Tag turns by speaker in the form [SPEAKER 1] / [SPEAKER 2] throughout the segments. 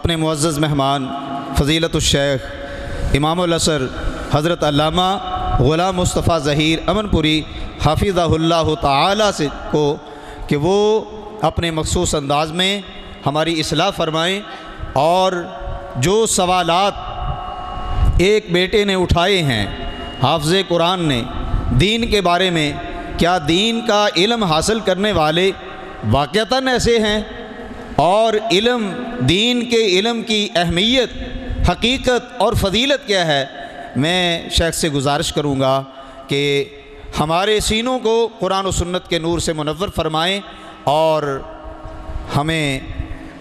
[SPEAKER 1] اپنے معزز مہمان فضیلت الشیخ امام العصر حضرت علامہ غلام مصطفیٰ ظہیر امن پوری حافظہ اللہ تعالی سے کو کہ وہ اپنے مخصوص انداز میں ہماری اصلاح فرمائیں اور جو سوالات ایک بیٹے نے اٹھائے ہیں حافظ قرآن نے دین کے بارے میں، کیا دین کا علم حاصل کرنے والے واقعتاً ایسے ہیں، اور دین کے علم کی اہمیت، حقیقت اور فضیلت کیا ہے، میں شیخ سے گزارش کروں گا کہ ہمارے سینوں کو قرآن و سنت کے نور سے منور فرمائیں اور ہمیں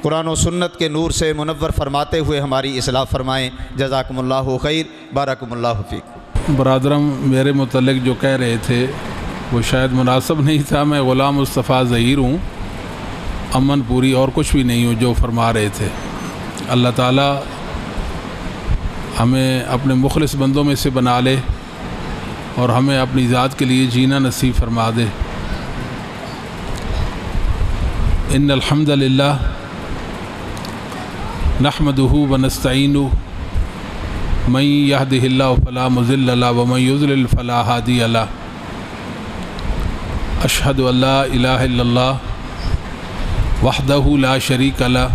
[SPEAKER 1] قرآن و سنت کے نور سے منور فرماتے ہوئے ہماری اصلاح فرمائیں۔ جزاکم اللہ خیر، بارکم اللہ فیکم۔
[SPEAKER 2] برادرم میرے متعلق جو کہہ رہے تھے وہ شاید مناسب نہیں تھا۔ میں غلام مصطفیٰ ظہیر ہوں، امن پوری، اور کچھ بھی نہیں ہوں جو فرما رہے تھے۔ اللہ تعالیٰ ہمیں اپنے مخلص بندوں میں سے بنا لے اور ہمیں اپنی ذات کے لیے جینا نصیب فرما دے۔ ان الحمد للہ نحمدہ ونستعینہ من یہدہ اللہ فلا مضل لہ ومن یضلل فلا ہادی لہ۔ اشہد ان لا الہ الا اللہ وحدہ لا شریک لہ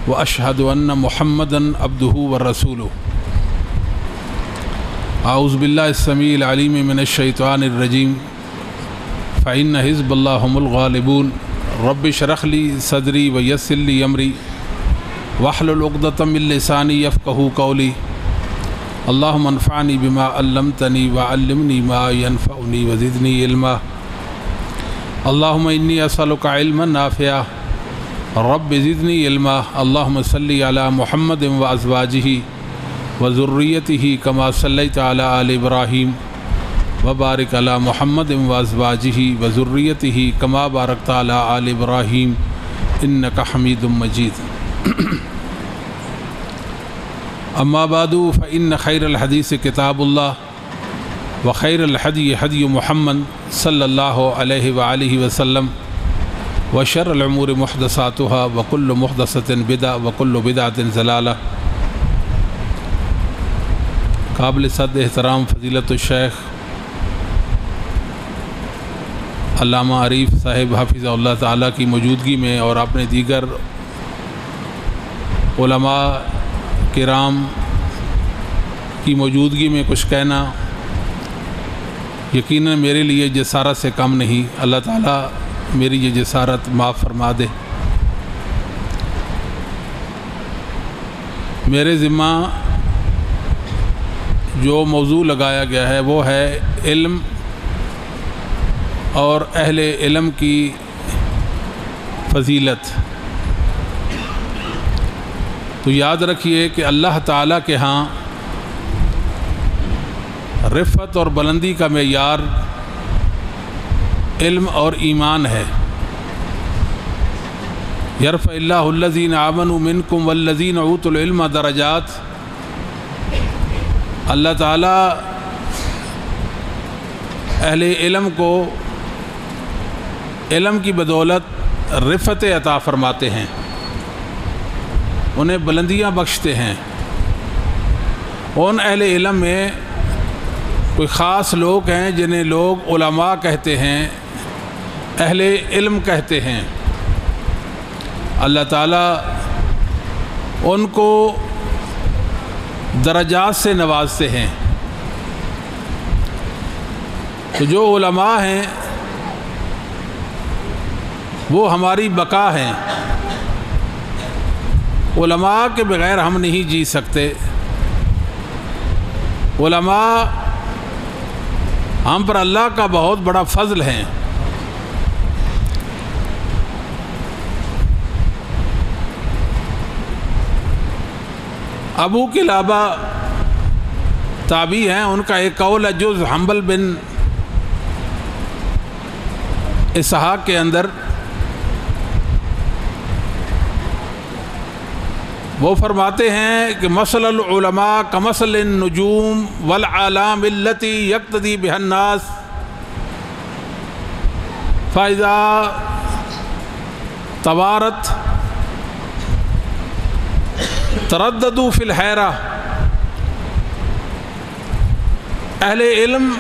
[SPEAKER 2] واشہد ان محمدا عبدہ ورسولہ۔ اعوذ باللہ السمیع العلیم من الشیطان الرجیم فإن حزب اللہ هم الغالبون۔ رب اشرح لی صدری ویسر لی امری واحلل عقدۃ من لسانی یفقہوا قولی۔ اللہم انفعنی بما علمتنی وعلمنی ما ینفعنی وزدنی علما۔ اللہم انی اسألک علما نافعا رب زدنی علما۔ اللہم صلی علی محمد وازواجہ وذریتہ کما صلیت علی آل ابراہیم وبارک علی محمد وازواجہ وذریتہ کما بارکت علی آل ابراہیم انک حمید مجید۔ اما بعد فإن خیر الحدیث کتاب اللہ وخیر الحدی حدی محمد صلی اللہ علیہ وآلہ وسلم وشر الامور محدثاتها وکل محدثۃ بدعہ وکل بدعۃ ضلالہ۔ قابل صد احترام فضیلت الشیخ علامہ عریف صاحب حافظہ اللہ تعالیٰ کی موجودگی میں اور اپنے دیگر علماء کرام کی موجودگی میں کچھ کہنا یقیناً میرے لیے جسارت سے کم نہیں۔ اللہ تعالیٰ میری یہ جسارت معاف فرما دے۔ میرے ذمہ جو موضوع لگایا گیا ہے وہ ہے علم اور اہل علم کی فضیلت۔ تو یاد رکھیے کہ اللہ تعالیٰ کے ہاں رفعت اور بلندی کا معیار علم اور ایمان ہے۔ یرفع اللہ الذین آمنوا منکم والذین اوتوا العلم درجات۔ اللہ تعالیٰ اہل علم کو علم کی بدولت رفعت عطا فرماتے ہیں، انہیں بلندیاں بخشتے ہیں۔ ان اہل علم میں کوئی خاص لوگ ہیں جنہیں لوگ علماء کہتے ہیں، اہل علم کہتے ہیں۔ اللہ تعالیٰ ان کو درجات سے نوازتے ہیں۔ تو جو علماء ہیں وہ ہماری بقا ہیں۔ علماء کے بغیر ہم نہیں جی سکتے۔ علماء ہم پر اللہ کا بہت بڑا فضل ہے۔ ابو کلابہ تابعی ہیں، ان کا ایک قول ہے جز حنبل بن اسحاق کے اندر، وہ فرماتے ہیں کہ مثل العلماء کمثل النجوم والعلام التي يقتدي بها الناس فإذا توارت ترددوا فی الحیرہ، اہل علم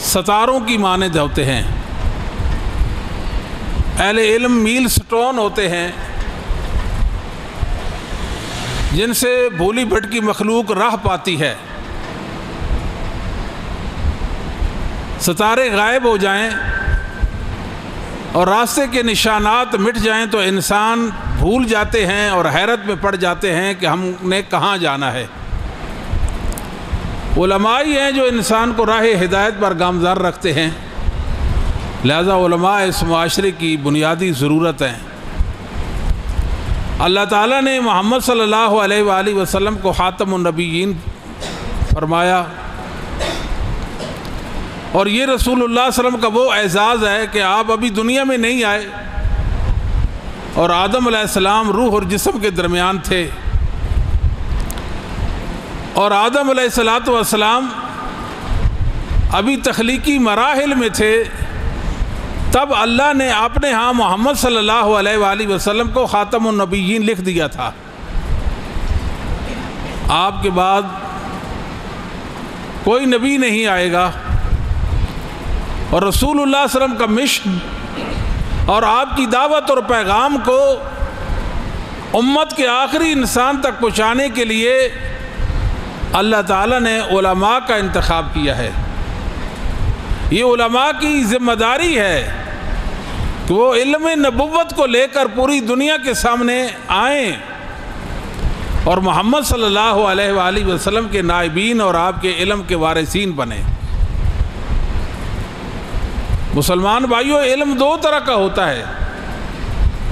[SPEAKER 2] ستاروں کی مانند ہوتے ہیں، اہل علم میل سٹون ہوتے ہیں جن سے بھولی بھٹکی مخلوق راہ پاتی ہے۔ ستارے غائب ہو جائیں اور راستے کے نشانات مٹ جائیں تو انسان بھول جاتے ہیں اور حیرت میں پڑ جاتے ہیں کہ ہم نے کہاں جانا ہے۔ علماء ہی ہیں جو انسان کو راہ ہدایت پر گامزن رکھتے ہیں، لہذا علماء اس معاشرے کی بنیادی ضرورت ہیں۔ اللہ تعالیٰ نے محمد صلی اللہ علیہ وآلہ وسلم کو خاتم النبیین فرمایا، اور یہ رسول اللہ صلی اللہ علیہ وسلم کا وہ اعزاز ہے کہ آپ ابھی دنیا میں نہیں آئے اور آدم علیہ السلام روح اور جسم کے درمیان تھے، اور آدم علیہ السلام ابھی تخلیقی مراحل میں تھے، تب اللہ نے اپنے ہاں محمد صلی اللہ علیہ وآلہ وسلم کو خاتم النبیین لکھ دیا تھا۔ آپ کے بعد کوئی نبی نہیں آئے گا، اور رسول اللہ صلی اللہ علیہ وسلم کا مشن اور آپ کی دعوت اور پیغام کو امت کے آخری انسان تک پہنچانے کے لیے اللہ تعالیٰ نے علماء کا انتخاب کیا ہے۔ یہ علماء کی ذمہ داری ہے کہ وہ علم نبوت کو لے کر پوری دنیا کے سامنے آئیں اور محمد صلی اللہ علیہ وآلہ وسلم کے نائبین اور آپ کے علم کے وارثین بنیں۔ مسلمان بھائیوں، علم دو طرح کا ہوتا ہے،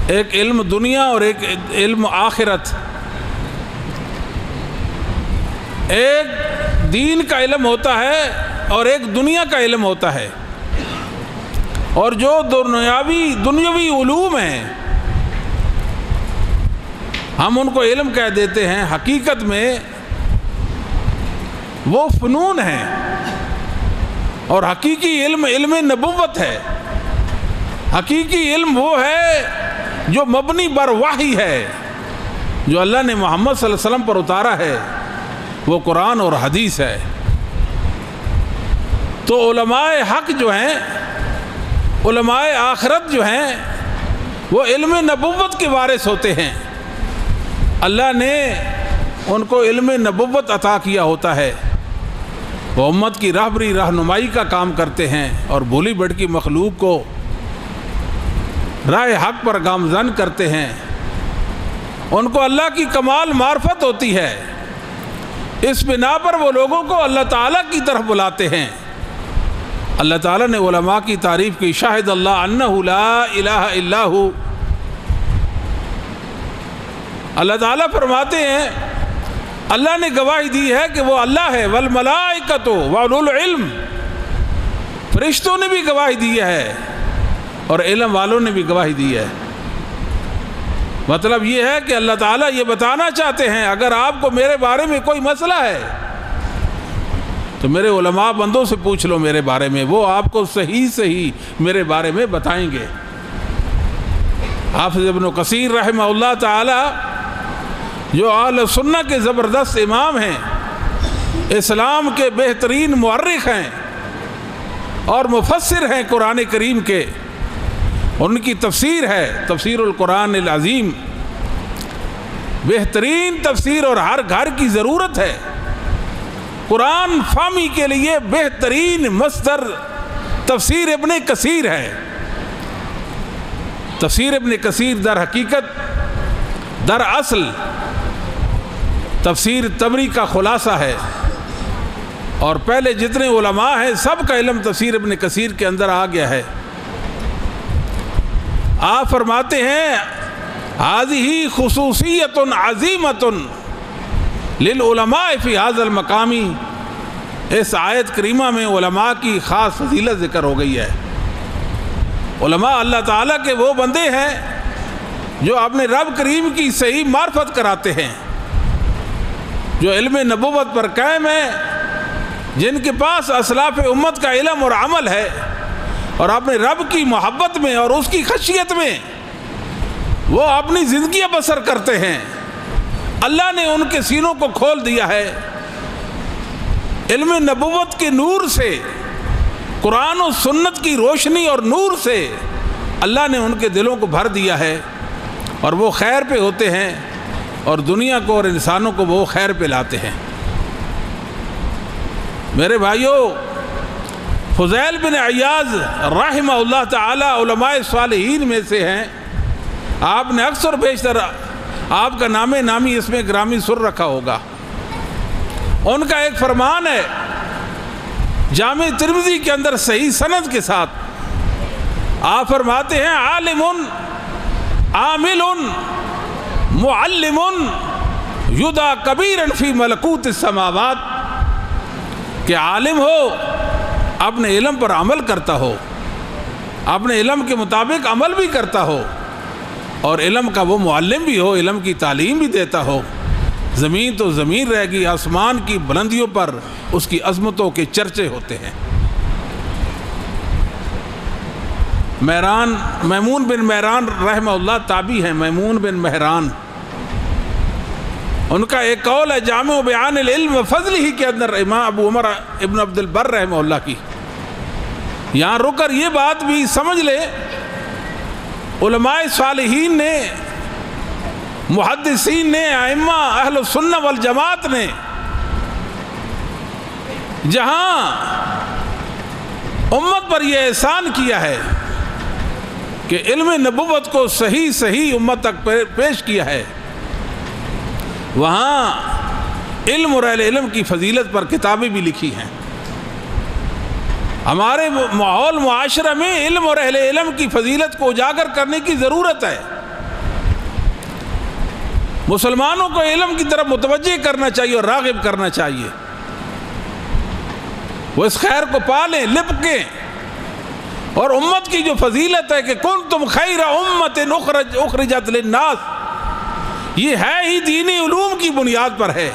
[SPEAKER 2] ایک علم دنیا اور ایک علم آخرت۔ ایک دین کا علم ہوتا ہے اور ایک دنیا کا علم ہوتا ہے، اور جو دنیاوی علوم ہیں ہم ان کو علم کہہ دیتے ہیں، حقیقت میں وہ فنون ہیں، اور حقیقی علم علم نبوت ہے۔ حقیقی علم وہ ہے جو مبنی بر وحی ہے، جو اللہ نے محمد صلی اللہ علیہ وسلم پر اتارا ہے، وہ قرآن اور حدیث ہے۔ تو علماء حق جو ہیں، علماء آخرت جو ہیں، وہ علم نبوت کے وارث ہوتے ہیں۔ اللہ نے ان کو علم نبوت عطا کیا ہوتا ہے، وہ امت کی راہبری رہنمائی کا کام کرتے ہیں اور بھولی بھٹکی مخلوق کو راہ حق پر گامزن کرتے ہیں۔ ان کو اللہ کی کمال معرفت ہوتی ہے، اس بنا پر وہ لوگوں کو اللہ تعالیٰ کی طرف بلاتے ہیں۔ اللہ تعالیٰ نے علماء کی تعریف کی، شاہد اللہ انہ لا الہ الا ہو۔ اللہ تعالیٰ فرماتے ہیں اللہ نے گواہی دی ہے کہ وہ اللہ ہے، والملائکۃ واولو العلم، فرشتوں نے بھی گواہی دی ہے اور علم والوں نے بھی گواہی دی ہے۔ مطلب یہ ہے کہ اللہ تعالیٰ یہ بتانا چاہتے ہیں اگر آپ کو میرے بارے میں کوئی مسئلہ ہے تو میرے علماء بندوں سے پوچھ لو میرے بارے میں، وہ آپ کو صحیح میرے بارے میں بتائیں گے۔ حافظ ابن کثیر رحمہ اللہ تعالی جو اہل سنت کے زبردست امام ہیں، اسلام کے بہترین مورخ ہیں اور مفسر ہیں قرآن کریم کے، ان کی تفسیر ہے تفسیر القرآن العظیم، بہترین تفسیر اور ہر گھر کی ضرورت ہے۔ قرآن فہمی کے لیے بہترین مصدر تفسیر ابن کثیر ہے۔ تفسیر ابن کثیر در حقیقت در اصل تفسیر طبری کا خلاصہ ہے، اور پہلے جتنے علماء ہیں سب کا علم تفسیر ابن کثیر کے اندر آ گیا ہے۔ آپ فرماتے ہیں هذه خصوصیت عظیمۃ للعلماء فی هذا المقام، اس آیت کریمہ میں علماء کی خاص فضیلت ذکر ہو گئی ہے۔ علماء اللہ تعالیٰ کے وہ بندے ہیں جو اپنے رب کریم کی صحیح معرفت کراتے ہیں، جو علم نبوت پر قائم ہے، جن کے پاس اسلاف امت کا علم اور عمل ہے، اور اپنے رب کی محبت میں اور اس کی خشیت میں وہ اپنی زندگیاں بسر کرتے ہیں۔ اللہ نے ان کے سینوں کو کھول دیا ہے، علم نبوت کے نور سے، قرآن و سنت کی روشنی اور نور سے اللہ نے ان کے دلوں کو بھر دیا ہے، اور وہ خیر پہ ہوتے ہیں، اور دنیا کو اور انسانوں کو وہ خیر پہ لاتے ہیں۔ میرے بھائیوں، فضیل بن عیاض رحمہ اللہ تعالی علماء صالحین میں سے ہیں۔ آپ نے اکثر بیشتر آپ کا نام نامی اس میں گرامی سر رکھا ہوگا۔ ان کا ایک فرمان ہے جامع ترمذی کے اندر صحیح سند کے ساتھ، آپ فرماتے ہیں عالم عامل معلم یدعی کبیرا فی ملکوت السماوات، کہ عالم ہو، اپنے علم پر عمل کرتا ہو، اپنے علم کے مطابق عمل بھی کرتا ہو، اور علم کا وہ معلم بھی ہو، علم کی تعلیم بھی دیتا ہو۔ زمین تو زمین رہ گی، آسمان کی بلندیوں پر اس کی عظمتوں کے چرچے ہوتے ہیں۔ میمون بن مہران رحمہ اللہ تابعی ہیں، میمون بن مہران، ان کا ایک قول ہے جامع بیان العلم و فضلہ کے اندر، امام ابو عمر ابن عبد البر رحمہ اللہ کی۔ یہاں رک کر یہ بات بھی سمجھ لے، علماء صالحین نے، محدثین نے، ائمہ اہل السنہ والجماعت نے جہاں امت پر یہ احسان کیا ہے کہ علم نبوت کو صحیح امت تک پیش کیا ہے، وہاں علم اور اہل علم کی فضیلت پر کتابیں بھی لکھی ہیں۔ ہمارے ماحول معاشرہ میں علم اور اہل علم کی فضیلت کو اجاگر کرنے کی ضرورت ہے۔ مسلمانوں کو علم کی طرف متوجہ کرنا چاہیے اور راغب کرنا چاہیے، وہ اس خیر کو پالیں، لپکیں، اور امت کی جو فضیلت ہے کہ کنتم خیر امت اخرجت للناس، یہ ہے ہی دینی علوم کی بنیاد پر ہے،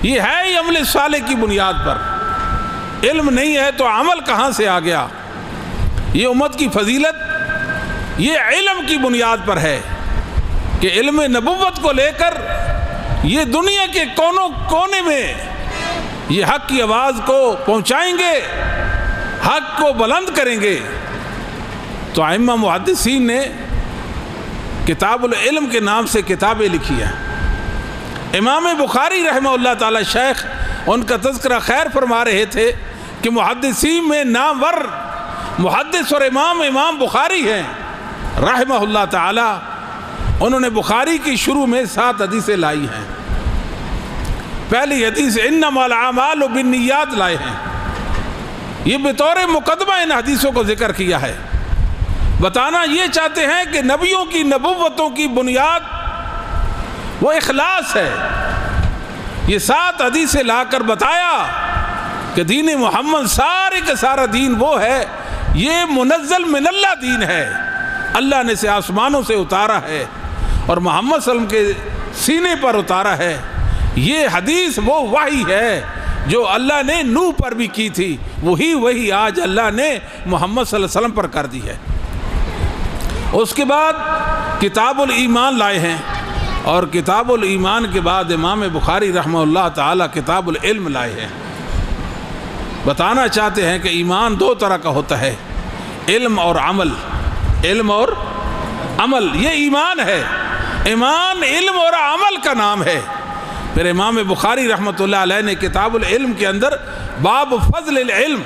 [SPEAKER 2] یہ ہے ہی عمل صالح کی بنیاد پر۔ علم نہیں ہے تو عمل کہاں سے آ گیا؟ یہ امت کی فضیلت یہ علم کی بنیاد پر ہے کہ علم نبوت کو لے کر یہ دنیا کے کونوں کونے میں یہ حق کی آواز کو پہنچائیں گے، حق کو بلند کریں گے۔ تو ائمہ محدثین نے کتاب العلم کے نام سے کتابیں لکھی ہیں۔ امام بخاری رحمہ اللہ تعالی شیخ ان کا تذکرہ خیر فرما رہے تھے کہ محدثین میں نامور محدث اور امام بخاری ہیں رحمہ اللہ تعالی۔ انہوں نے بخاری کی شروع میں 7 حدیثیں لائی ہیں۔ پہلی حدیث انما الاعمال بالنیات لائے ہیں، یہ بطور مقدمہ ان حدیثوں کو ذکر کیا ہے، بتانا یہ چاہتے ہیں کہ نبیوں کی نبوتوں کی بنیاد وہ اخلاص ہے۔ یہ 7 حدیثیں لا کر بتایا کہ دین محمد سارے کا سارا دین وہ ہے، یہ منزل من اللہ دین ہے، اللہ نے اسے آسمانوں سے اتارا ہے اور محمد صلی اللہ علیہ وسلم کے سینے پر اتارا ہے۔ یہ حدیث وہ وحی ہے جو اللہ نے نوح پر بھی کی تھی، وہی آج اللہ نے محمد صلی اللہ علیہ وسلم پر کر دی ہے۔ اس کے بعد کتاب الایمان لائے ہیں، اور کتاب الایمان کے بعد امام بخاری رحمہ اللہ تعالی کتاب العلم لائے ہیں۔ بتانا چاہتے ہیں کہ ایمان 2 طرح کا ہوتا ہے، علم اور عمل۔ علم اور عمل یہ ایمان ہے، ایمان علم اور عمل کا نام ہے۔ پھر امام بخاری رحمۃ اللہ علیہ نے کتاب العلم کے اندر باب فضل العلم،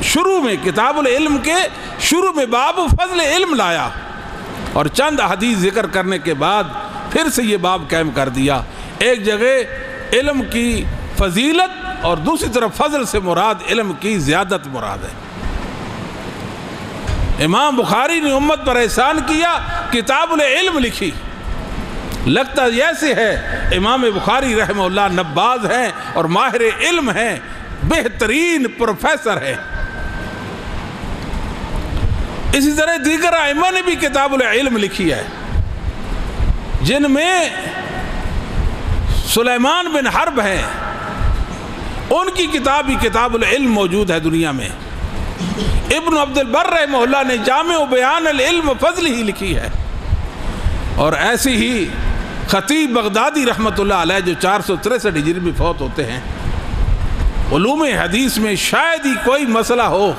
[SPEAKER 2] شروع میں کتاب العلم کے شروع میں باب فضل علم لایا، اور چند حدیث ذکر کرنے کے بعد پھر سے یہ باب قائم کر دیا۔ ایک جگہ علم کی فضیلت اور دوسری طرف فضل سے مراد علم کی زیادت مراد ہے۔ امام بخاری نے امت پر احسان کیا، کتاب العلم لکھی۔ لگتا جیسے ہے امام بخاری رحمہ اللہ نباز ہیں اور ماہر علم ہیں، بہترین پروفیسر ہیں۔ اسی طرح دیگر ائمہ نے بھی کتاب العلم لکھی ہے، جن میں سلیمان بن حرب ہیں، ان کی کتاب بھی کتاب العلم موجود ہے دنیا میں۔ ابن عبد البر رحمہ اللہ نے جامع بیان العلم فضل ہی لکھی ہے، اور ایسی ہی خطیب بغدادی رحمۃ اللہ علیہ جو 463 ہجری میں فوت ہوتے ہیں، علوم حدیث میں شاید ہی کوئی مسئلہ ہو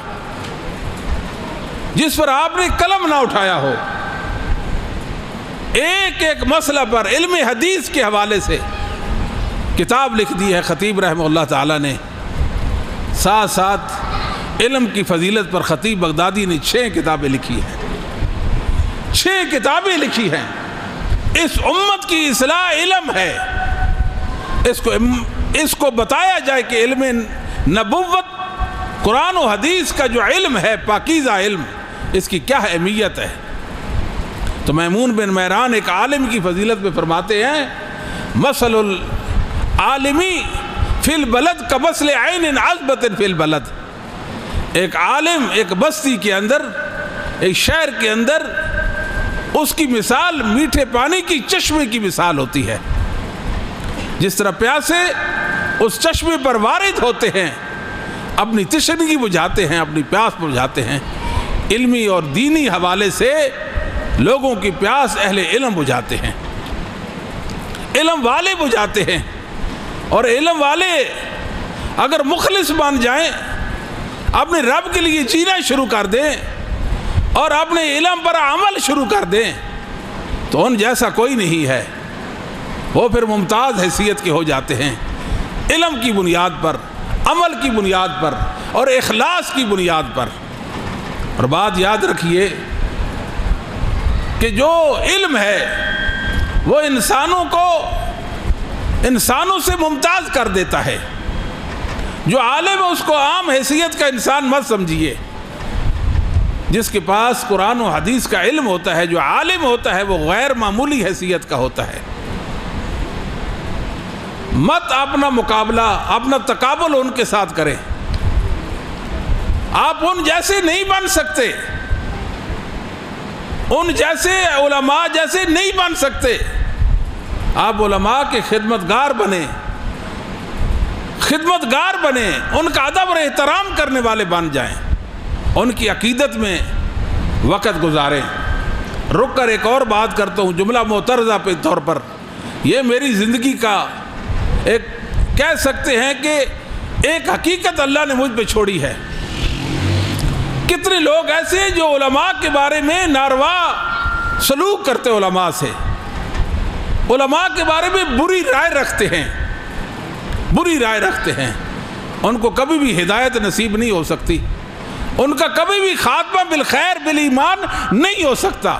[SPEAKER 2] جس پر آپ نے قلم نہ اٹھایا ہو۔ ایک ایک مسئلہ پر علم حدیث کے حوالے سے کتاب لکھ دی ہے خطیب رحمہ اللہ تعالیٰ نے۔ ساتھ ساتھ علم کی فضیلت پر خطیب بغدادی نے 6 کتابیں لکھی ہیں، 6 کتابیں لکھی ہیں۔ اس امت کی اصلاح علم ہے، اس کو بتایا جائے کہ علم نبوت، قرآن و حدیث کا جو علم ہے، پاکیزہ علم، اس کی کیا اہمیت ہے۔ تو میمون بن مہران ایک عالم کی فضیلت میں فرماتے ہیں، مثل العالمی فی البلد کمثل عین عذبۃ فی البلد۔ ایک عالم ایک بستی کے اندر، ایک شہر کے اندر، اس کی مثال میٹھے پانی کی چشمے کی مثال ہوتی ہے۔ جس طرح پیاسے اس چشمے پر وارد ہوتے ہیں، اپنی تشنگی بجھاتے ہیں، اپنی پیاس بجھاتے ہیں، علمی اور دینی حوالے سے لوگوں کی پیاس اہل علم بجھاتے ہیں، علم والے بجھاتے ہیں۔ اور علم والے اگر مخلص بن جائیں، اپنے رب کے لیے جینا شروع کر دیں اور اپنے علم پر عمل شروع کر دیں تو ان جیسا کوئی نہیں ہے۔ وہ پھر ممتاز حیثیت کے ہو جاتے ہیں، علم کی بنیاد پر، عمل کی بنیاد پر اور اخلاص کی بنیاد پر۔ اور بات یاد رکھیے کہ جو علم ہے وہ انسانوں کو انسانوں سے ممتاز کر دیتا ہے۔ جو عالم ہے اس کو عام حیثیت کا انسان مت سمجھیے۔ جس کے پاس قرآن و حدیث کا علم ہوتا ہے، جو عالم ہوتا ہے، وہ غیر معمولی حیثیت کا ہوتا ہے۔ مت اپنا مقابلہ، اپنا تقابل ان کے ساتھ کریں۔ آپ ان جیسے نہیں بن سکتے، ان جیسے علماء جیسے نہیں بن سکتے۔ آپ علماء کے خدمتگار بنیں، خدمتگار بنیں، ان کا ادب اور احترام کرنے والے بن جائیں، ان کی عقیدت میں وقت گزاریں۔ رک کر ایک اور بات کرتا ہوں، جملہ معترضہ کے طور پر۔ یہ میری زندگی کا ایک کہہ سکتے ہیں کہ ایک حقیقت اللہ نے مجھ پہ چھوڑی ہے۔ کتنے لوگ ایسے ہیں جو علماء کے بارے میں ناروا سلوک کرتے، علماء سے، علماء کے بارے میں بری رائے رکھتے ہیں، بری رائے رکھتے ہیں۔ ان کو کبھی بھی ہدایت نصیب نہیں ہو سکتی، ان کا کبھی بھی خاتمہ بالخیر بالایمان نہیں ہو سکتا۔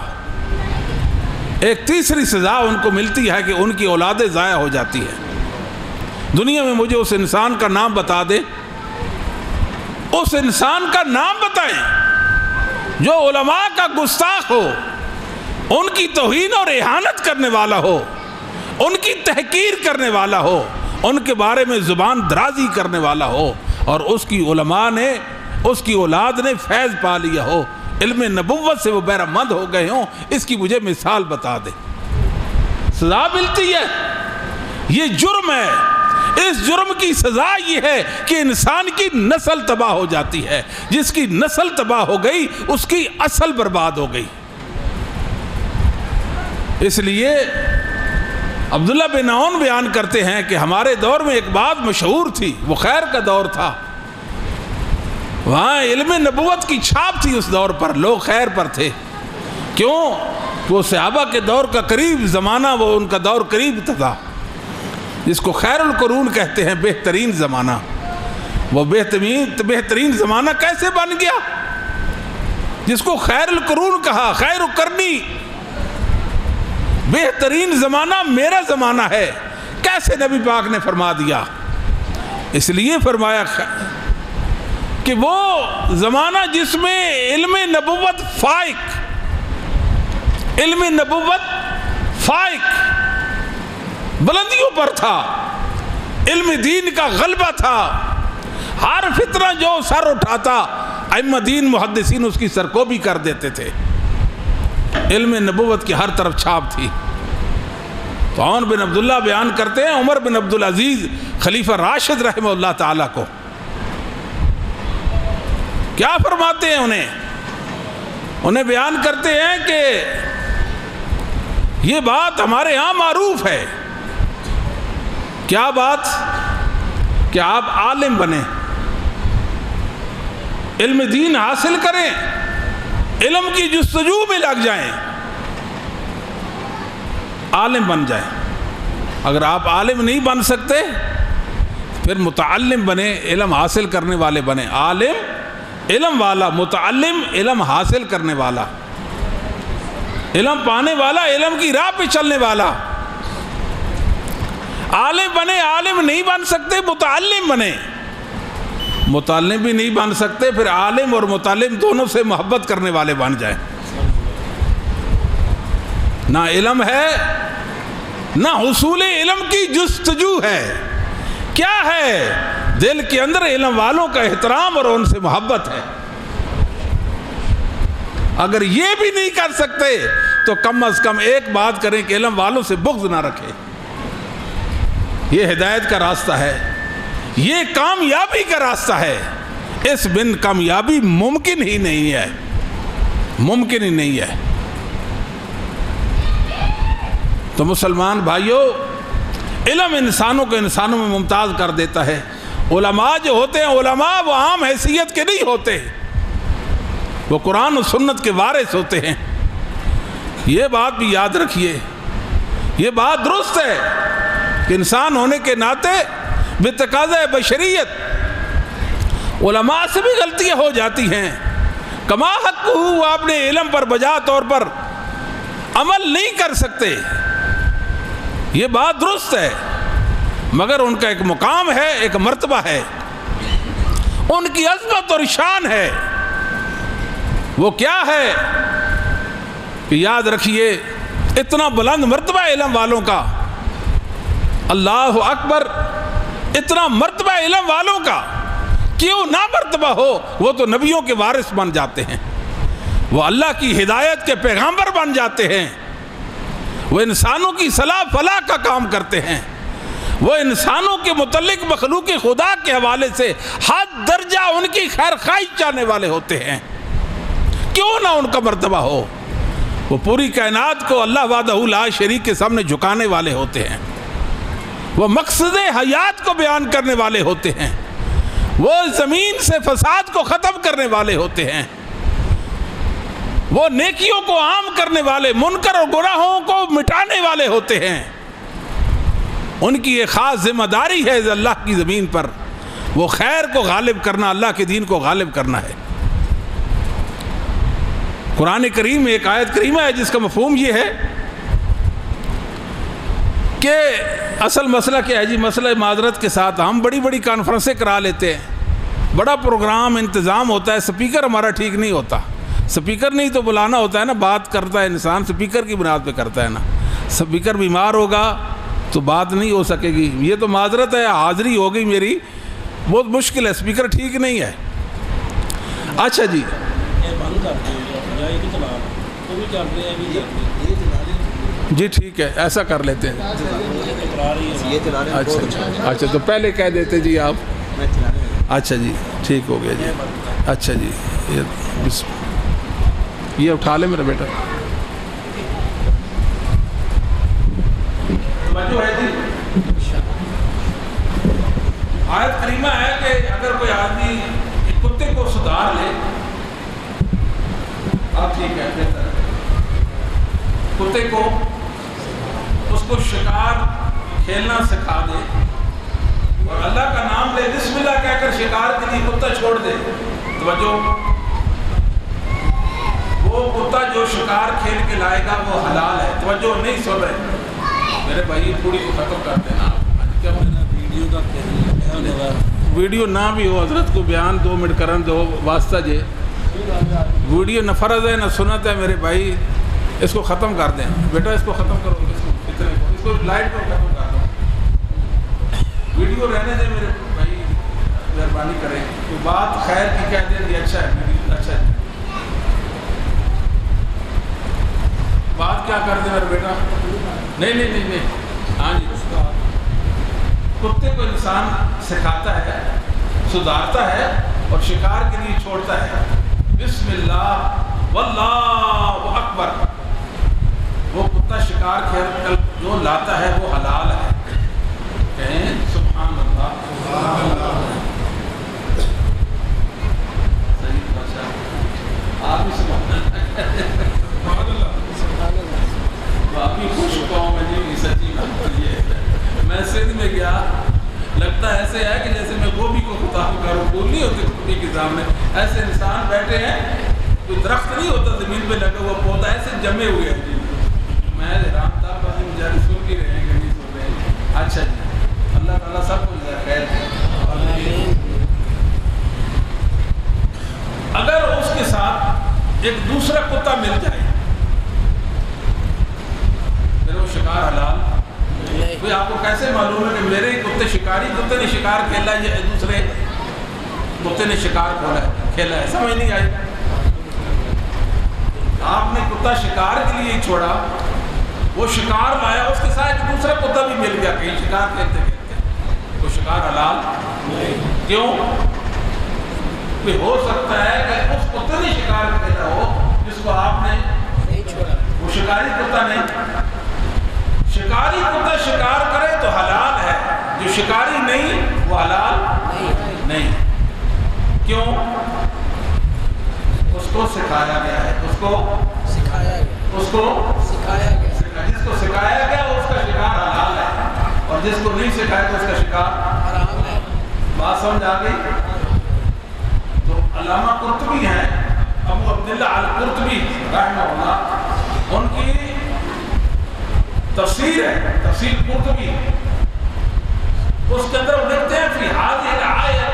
[SPEAKER 2] ایک تیسری سزا ان کو ملتی ہے کہ ان کی اولادیں ضائع ہو جاتی ہے۔ دنیا میں مجھے اس انسان کا نام بتا دے، اس انسان کا نام بتائیں جو علماء کا گستاخ ہو، ان کی توہین اور اہانت کرنے والا ہو، ان کی تحقیر کرنے والا ہو، ان کے بارے میں زبان درازی کرنے والا ہو، اور اس کی علماء نے، اس کی اولاد نے فیض پا لیا ہو، علم نبوت سے وہ بہرمند ہو گئے ہوں۔ اس کی مجھے مثال بتا دے۔ سزا ملتی ہے، یہ جرم ہے۔ اس جرم کی سزا یہ ہے کہ انسان کی نسل تباہ ہو جاتی ہے۔ جس کی نسل تباہ ہو گئی اس کی اصل برباد ہو گئی۔ اس لیے عبداللہ بن عون بیان کرتے ہیں کہ ہمارے دور میں ایک بات مشہور تھی، وہ خیر کا دور تھا، وہاں علم نبوت کی چھاپ تھی۔ اس دور پر لوگ خیر پر تھے۔ کیوں؟ وہ صحابہ کے دور کا قریب زمانہ، وہ ان کا دور قریب تھا، جس کو خیر القرون کہتے ہیں، بہترین زمانہ۔ وہ بہترین زمانہ کیسے بن گیا جس کو خیر القرون کہا؟ خیر القرنی، بہترین زمانہ میرا زمانہ ہے، کیسے نبی پاک نے فرما دیا؟ اس لیے فرمایا کہ وہ زمانہ جس میں علم نبوت فائق، علم نبوت فائق بلندیوں پر تھا، علم دین کا غلبہ تھا، ہر فتنہ جو سر اٹھاتا ائمہ دین محدثین اس کی سرکوبی کر دیتے تھے۔ علم نبوت کی ہر طرف چھاپ تھی۔ تو عون بن عبداللہ بیان کرتے ہیں عمر بن عبدالعزیز خلیفہ راشد رحمہ اللہ تعالیٰ کو کیا فرماتے ہیں؟ انہیں بیان کرتے ہیں کہ یہ بات ہمارے ہاں معروف ہے. کیا بات؟ کہ آپ عالم بنیں، علم دین حاصل کریں، علم کی جستجو میں لگ جائیں، عالم بن جائیں. اگر آپ عالم نہیں بن سکتے پھر متعلم بنیں، علم حاصل کرنے والے بنیں. عالم علم والا، متعلم علم حاصل کرنے والا، علم پانے والا، علم کی راہ پہ چلنے والا. عالم بنے، عالم نہیں بن سکتے متعلم بنے. متعلم بھی نہیں بن سکتے پھر عالم اور متعلم دونوں سے محبت کرنے والے بن جائیں. نہ علم ہے نہ حصول علم کی جستجو ہے. کیا ہے؟ دل کے اندر علم والوں کا احترام اور ان سے محبت ہے. اگر یہ بھی نہیں کر سکتے تو کم از کم ایک بات کریں کہ علم والوں سے بغض نہ رکھیں. یہ ہدایت کا راستہ ہے، یہ کامیابی کا راستہ ہے. اس بن کامیابی ممکن ہی نہیں ہے، ممکن ہی نہیں ہے. تو مسلمان بھائیوں، علم انسانوں کو انسانوں میں ممتاز کر دیتا ہے. علماء جو ہوتے ہیں، علماء وہ عام حیثیت کے نہیں ہوتے، وہ قرآن و سنت کے وارث ہوتے ہیں. یہ بات بھی یاد رکھیے، یہ بات درست ہے کہ انسان ہونے کے ناطے بتقاضۂ بشریت علماء سے بھی غلطیاں ہو جاتی ہیں. کما حق ہو آپ نے علم پر بجا طور پر عمل نہیں کر سکتے، یہ بات درست ہے، مگر ان کا ایک مقام ہے، ایک مرتبہ ہے، ان کی عظمت اور شان ہے. وہ کیا ہے کہ یاد رکھیے اتنا بلند مرتبہ علم والوں کا، اللہ اکبر، اتنا مرتبہ علم والوں کا کیوں نہ مرتبہ ہو. وہ تو نبیوں کے وارث بن جاتے ہیں، وہ اللہ کی ہدایت کے پیغامبر بن جاتے ہیں، وہ انسانوں کی صلاح فلاح کا کام کرتے ہیں، وہ انسانوں کے متعلق مخلوق خدا کے حوالے سے حد درجہ ان کی خیر خواہی چاہنے والے ہوتے ہیں. کیوں نہ ان کا مرتبہ ہو. وہ پوری کائنات کو اللہ وحدہ لا شریک کے سامنے جھکانے والے ہوتے ہیں، وہ مقصد حیات کو بیان کرنے والے ہوتے ہیں، وہ زمین سے فساد کو ختم کرنے والے ہوتے ہیں، وہ نیکیوں کو عام کرنے والے، منکر اور گناہوں کو مٹانے والے ہوتے ہیں. ان کی ایک خاص ذمہ داری ہے اللہ کی زمین پر، وہ خیر کو غالب کرنا، اللہ کے دین کو غالب کرنا ہے. قرآن کریم میں ایک آیت کریمہ ہے جس کا مفہوم یہ ہے کہ اصل مسئلہ کیا ہے جی. مسئلہ معذرت کے ساتھ ہم بڑی بڑی کانفرنسیں کرا لیتے ہیں، بڑا پروگرام انتظام ہوتا ہے، سپیکر ہمارا ٹھیک نہیں ہوتا. سپیکر نہیں تو بلانا ہوتا ہے نا، بات کرتا ہے انسان سپیکر کی بنیاد پہ کرتا ہے نا. سپیکر بیمار ہوگا تو بات نہیں ہو سکے گی. یہ تو معذرت ہے، حاضری ہو گئی میری، بہت مشکل ہے، سپیکر ٹھیک نہیں ہے. اچھا جی جی ٹھیک ہے، ایسا کر لیتے ہیں. اچھا تو پہلے کہہ دیتے جی آپ. اچھا جی ٹھیک ہو گیا جی. اچھا جی یہ اٹھا لے میرا بیٹا. آیت کریمہ ہے کہ اگر کوئی آدمی کتے کو سدھار لے، اب ٹھیک ہے، بہتر ہے، کتے کو اس کو شکار کھیلنا سکھا دے اور اللہ کا نام لے، بسم اللہ کہہ کر شکار کے لیے کتا چھوڑ دے. توجہ، وہ کتا جو شکار کھیل کے لائے گا وہ حلال ہے. توجہ نہیں سن رہے میرے بھائی، پوری کو ختم کر دینا. ویڈیو نہ بھی ہو، حضرت کو بیان 2 منٹ کرن دو واسطہ جے. ویڈیو نہ فرض ہے نہ سنت ہے میرے بھائی، اس کو ختم کر دیں بیٹا، اس کو ختم کرو، اس کو لائٹ کو ختم کر دو. ویڈیو رہنے دیں میرے بھائی، مہربانی کریں. تو بات خیر کی کہہ دیں. اچھا ہے، اچھا ہے. بات کیا کر دیں میرے بیٹا؟ نہیں. ہاں جی، کتے کو انسان سکھاتا ہے، سدھارتا ہے اور شکار کے لیے چھوڑتا ہے. بسم اللہ واللہ اکبر. وہ کتا شکار کھیل جو لاتا ہے وہ حلال ہے. کہیں سبحان اللہ. سبحان اللہ. صحیح بادشاہ آپ بھی سبحان اللہ. باقی خوش قوم ہے جی سچی بات. یہ میں سندھ میں گیا, لگتا ایسے ہے کہ جیسے میں گوبھی کو خطاب کروں, پھول نہیں ہوتے کتے کے سامنے, ایسے انسان بیٹھے ہیں, کوئی درخت نہیں ہوتا زمین پہ لگا ہوا پودا, ایسے جمے ہوئے ہیں جی. میں حیران تھا, بس مجھے سن کے رہے ہیں کہ نہیں سن رہے ہیں. اچھا جی, اللہ تعالیٰ سب کو خیر دے. اگر اس کے ساتھ ایک دوسرا کتا مل جائے پھر وہ شکار حلال. کوئی آپ کو کیسے معلوم ہے کہ میرے کتے شکاری کتے نے شکار کھیلا ہے یا دوسرے کتے نے شکار کھیلا ہے؟ سمجھ نہیں آئی. آپ نے کتا شکار کے لیے ہی چھوڑا, وہ شکار لایا, اس کے ساتھ ایک دوسرا کتا بھی مل گیا کہیں شکار کھیلتے کھیلتے, وہ شکار حلال کیوں؟ کوئی ہو سکتا ہے کہ اس کتے نے شکار کھیلا ہو جس کو آپ نے نہیں چھوڑا, وہ شکاری کتا نہیں. شکاری کتا شکار کرے تو حلال ہے, جو شکاری نہیں وہ حلال نہیں. کیوں؟ اس کو سکھایا گیا ہے, اس کو سکھایا گیا. جس کو سکھایا گیا اس کا شکار حلال ہے, اور جس کو نہیں سکھایا تو اس کا شکار حرام ہے. بات سمجھ آ گئی؟ تو علامہ قرطبی ہیں, ابو عبداللہ القرطبی رحمہ اللہ, ان کی تفسیر ہے تفسیر قرطبی, اس کے اندر وہ لکھتے ہیں فی هذه الآیة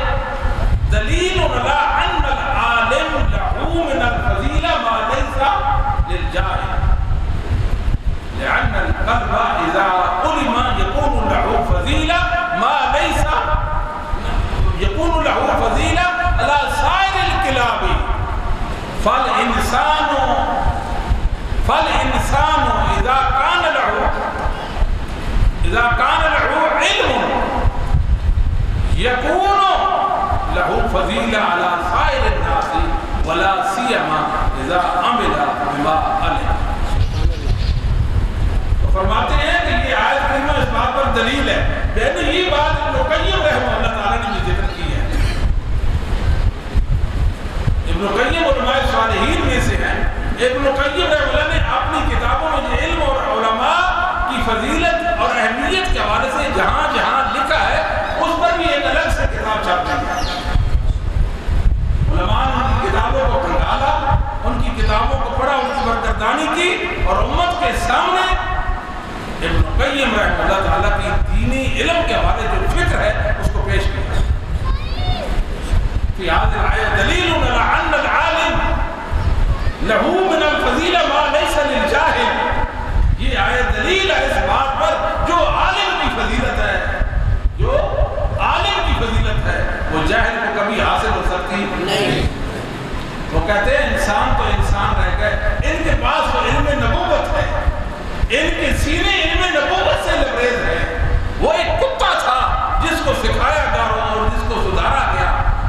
[SPEAKER 2] دلیل علی ان العالم له من الفضیلہ ما لیس للجاہل, لأن القلب اذا علم يكون له فضیلہ ما لیس يكون له فضیلہ على سائر الکلاب. فالإنسان إذا كان له علم يكون له فضيلة على سائر الناس ولا سيما إذا عمل بما علم. فرماتے ہیں کہ یہ آیت کریمہ اس بات پر دلیل ہے. لیکن یہ بات ابن قیم رحمہ اللہ تعالیٰ نے یہ ذکر کی ہے. ابن قیم علماء صالحین میں سے ہیں. ابن قیم رحمہ اللہ نے اپنی کتابوں میں علم اور علماء کی فضیلت اور اہمیت کے حوالے سے جہاں جہاں لکھا ہے اس پر بھی ایک الگ سے کتاب چھاپی ہے. علماء نے ان کی کتابوں کو کھنگالا, ان کی کتابوں کو پڑھا, ان کی برگردانی کی, اور امت کے سامنے ابن قیم رحمہ اللہ تعالیٰ کی دینی علم کے حوالے جو فکر ہے اس کو پیش کیا. فی هذه الآیة دلیل علی ان العالم له من الفضیلہ ما لیس للجاہل. یہ آیت دلیل ہے اس بات پر جو عالم کی فضیلت ہے, جو عالم کی فضیلت ہے وہ جاہل کو کبھی حاصل ہو سکتی نہیں. وہ کہتے ہیں انسان تو انسان رہ گئے, ان کے پاس تو علم نبوت ہے, ان کے سینے علم نبوت سے لبریز ہے. وہ ایک کتا تھا جس کو سکھایا گیا اور جس کو سدھارا گیا,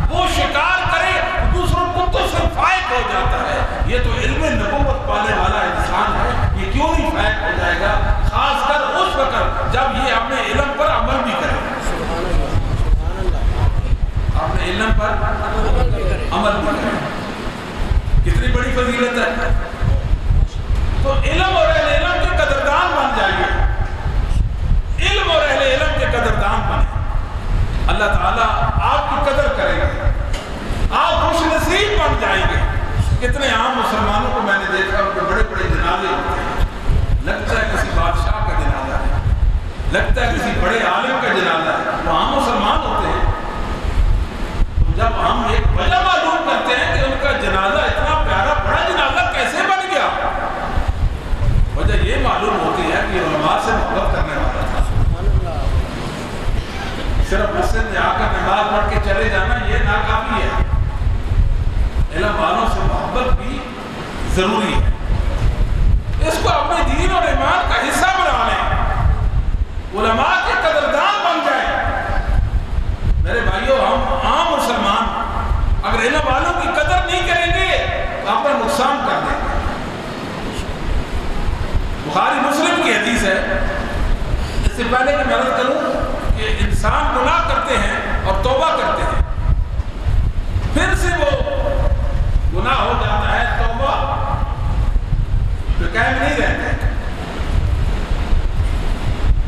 [SPEAKER 2] وہ شکار کرے دوسروں کتوں سے فائق ہو جاتا ہے. یہ تو علم نبوت پانے والا انسان ہے, یہ کیوں نہیں فائق ہو جائے گا, خاص کر اس وقت جب یہ اپنے علم پر عمل بھی کرے. اپنے علم پر عمل بھی کرے, کتنی بڑی فضیلت ہے. تو علم اور اہل علم کے قدردان بن جائیے, علم اور اہل علم کے قدردان بنے. اللہ تعالیٰ آپ کی قدر کرے گا, آپ خوش نصیب بن جائیں گے. کتنے عام مسلمانوں کو میں نے دیکھا, ان کے بڑے بڑے جنازے ہوتے ہیں, لگتا ہے کسی بادشاہ کا جنازہ ہے, لگتا ہے کسی بڑے عالم کا جنازہ ہے, وہ عام مسلمان ہوتے ہیں. جب ہم ایک وجہ معلوم کرتے ہیں کہ ان کا جنازہ اتنا پیارا بڑا جنازہ کیسے بن گیا, وجہ یہ معلوم ہوتی ہے کہ علماء سے محبت کرنے والا تھا. صرف مسجد میں آ کر نماز پڑھ کے چلے جانا یہ ناکافی ہے, علم والوں سے محبت بھی ضروری ہے. اس کو اپنے دین اور ایمان کا حصہ بنا لیں, علماء کے قدردان بن جائیں. میرے بھائیوں, ہم عام مسلمان اگر علم والوں کی قدر نہیں کریں گے تو اپنا نقصان کر دیں گے. بخاری مسلم اس سے پہلے کہ میں عرض کروں کہ انسان گناہ کرتے ہیں اور توبہ کرتے ہیں، پھر سے وہ گناہ ہو جاتا ہے، توبہ پہ قائم نہیں رہتے۔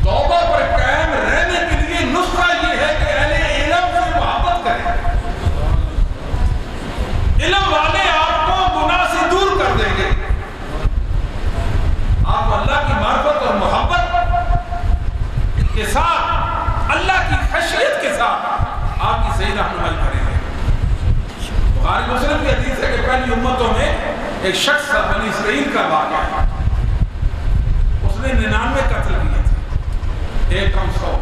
[SPEAKER 2] توبہ پر قائم رہنے کے لیے نسخہ یہ ہے کہ اہل علم سے محبت کریں۔ علم والے آپ کو گناہ سے دور کر دیں گے، آپ اللہ کی معرفت اور محبت کے ساتھ، اللہ کی خشیت کے ساتھ آپ کی صحیح رہنمائی کریں گے۔ بخاری مسلم کی حدیث ہے کہ پہلی امتوں میں ایک شخص تھا، بنی اسرائیل کا واقعہ ہے، اس نے 99 قتل کیے تھے، ایک کم 100۔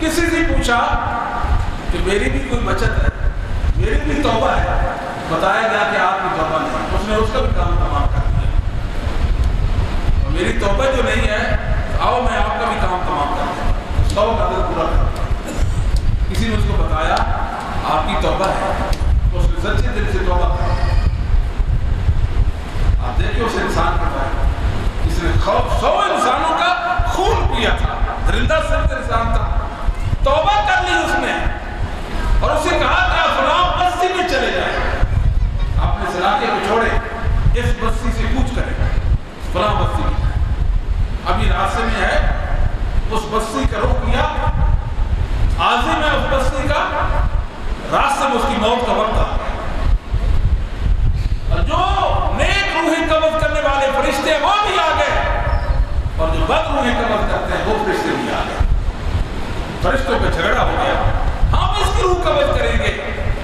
[SPEAKER 2] کسی سے پوچھا کہ میری بھی کوئی بچت ہے، میری بھی توبہ ہے، بتایا گیا کہ آپ کی توبہ نہیں، اس نے اس کا بھی کام تمام کر دیا۔ اور میری توبہ جو نہیں ہے، آؤ میں آپ کا بھی کام تمام کر دوں، 100 قتل پورا کر دوں۔ کسی نے اس کو بتایا آپ کی توبہ ہے، اس نے سچے دل سے توبہ کر۔ آپ دیکھیں اس انسان کے بارے، اس نے 100 انسانوں کا خون پیا تھا، درندہ سخت انسان تھا، توبہ کر لی اس نے، اور اسے کہا کہ آپ فلاں بستی میں چلے جائیں، آپ نے اس علاقے کو چھوڑے، اس بستی سے کوچ کریں، فلاں بستی میں جائیں۔ ابھی راستے میں ہے، اس بستی کا رخ کیا، عازم ہے اس بستی کا، راستے میں اس کی موت کا وقت آ گیا، اور جو نیک روحیں قبض کرنے والے فرشتے وہ بھی آ گئے، اور جو بد روحیں قبض کرتے ہیں وہ فرشتے بھی آ گئے۔ فرشتوں پہ جھگڑا ہو گیا، ہم اس کی روح قبض کریں گے،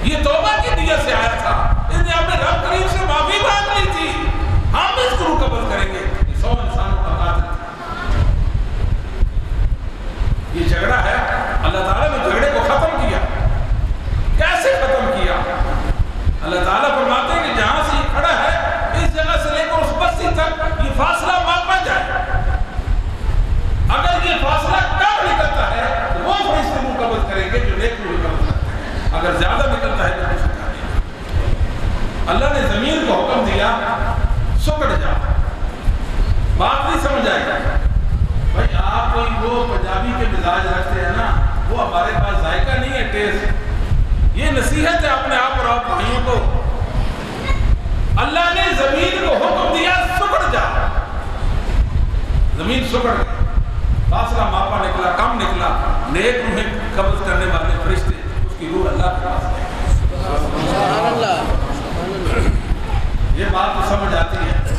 [SPEAKER 2] یہ توبہ کی نیت سے آیا تھا، اس نے اپنے رب کریم سے معافی مانگ لی تھی، ہم اس کی روح قبض کریں گے۔ یہ 100 انسانوں کا قاتل تھا۔ یہ جھگڑا ہے، اللہ تعالیٰ نے جھگڑے کو ختم کیا۔ کیسے ختم کیا؟ اللہ تعالیٰ فرماتے ہیں کہ جہاں سے یہ کھڑا ہے، اس جگہ سے لے کر اس بستی تک یہ فاصلہ ماپا جائے، اگر یہ فاصلہ کم نکلتا ہے تو وہ فرشتے منہ قبض کریں گے جو نیک روح قبض کرتے ہیں، اگر زیادہ نکلتا ہے تو اسے کھا دیں گے۔ اللہ نے زمین کو حکم دیا سکڑ جا، بات نہیں سمجھ آئے گا بھائی، آپ کوئی وہ پنجابی کے مزاج رکھتے ہیں نا، وہ ہمارے پاس ذائقہ نہیں ہے، ٹیسٹ، یہ نصیحت ہے اپنے آپ اور آپ بھائیوں کو۔ اللہ نے زمین کو حکم دیا سکڑ جا، زمین سکڑ گئی، فاصلہ ماپا نکلا، کم نکلا، نیک روحیں قبض کرنے والے فرشتے اس کی روح اللہ کے پاس گئے۔ سبحان اللہ۔ یہ بات تو سمجھ آتی ہے،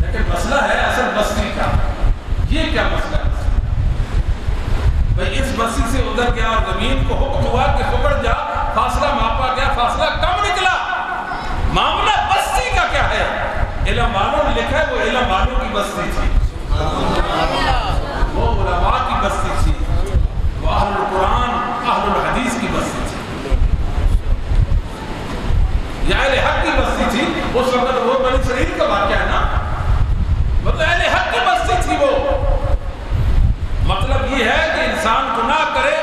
[SPEAKER 2] لیکن مسئلہ ہے اصل بستی کا۔ یہ کیا مسئلہ ہے؟ بھئی اس بستی سے ادھر گیا اور زمین کو حکم ہوا کہ سکڑ جا، فاصلہ ماپا گیا، فاصلہ کم نکلا، معاملہ بستی کا کیا ہے؟ علم والوں نے لکھا ہے وہ علم والوں کی بستی تھی، وہ علماء کی بستی تھی، وہ اہل القرآن اہل الحدیث کی بستی تھی، یا اہل حق کی بستی تھی۔ اس وقت وہ بنی اسرائیل کا واقعہ ہے نا، مطلب اہل حق کی بستی تھی وہ۔ مطلب یہ ہے کہ انسان گناہ کرے،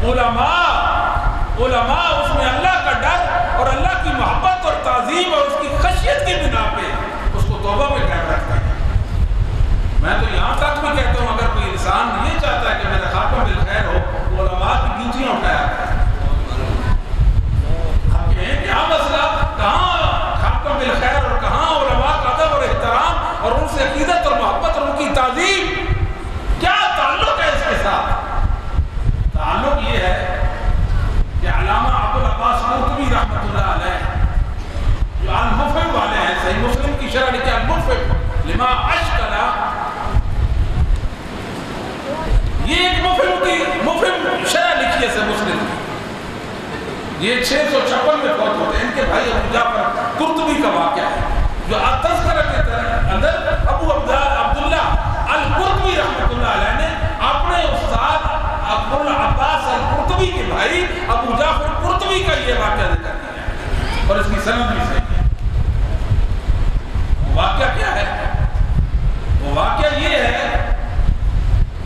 [SPEAKER 2] علماء اس میں اللہ کا ڈر اور اللہ کی محبت اور تعظیم اور اس کی خشیت کی بنا پہ اس کو توبہ میں قائم رکھتے ہیں۔ میں تو یہاں تک بھی کہتا ہوں، اگر کوئی انسان یہ چاہتا ہے کہ میرا خاتمہ بالخیر ہو، وہ علماء کی ڈیوٹیاں اٹھایا کرے۔ ہم کہیں کیا مسئلہ، کہاں خاتمہ بالخیر اور کہاں علماء کا ادب اور احترام اور ان سے عقیدت اور محبت اور ان کی تعظیم، کیا تعلق ہے اس کے ساتھ؟ تعلق یہ ہے کہ علامہ ابوالعباس قرطبی رحمۃ اللہ علیہ جو المفہم والے ہیں، صحیح مسلم کی شرح لکھی المفہم لما اشکل، یہ ایک مفہم شرح لکھی ہے صحیح مسلم کی، یہ 656 میں فوت ہوتے ہیں۔ ان کے بھائی ابو جعفر قرطبی کا واقعہ ہے جو تذکرہ کے اندر ابو عبداللہ القرطبی رحمۃ اللہ علیہ نے اپنے استاد ابوالعباس القرطبی کے بھائی ابو جعفر قرطبی کا یہ واقعہ ذکر کیا ہے، اور اس کی سند بھی صحیح ہے۔ واقعہ کیا ہے؟ وہ واقعہ یہ ہے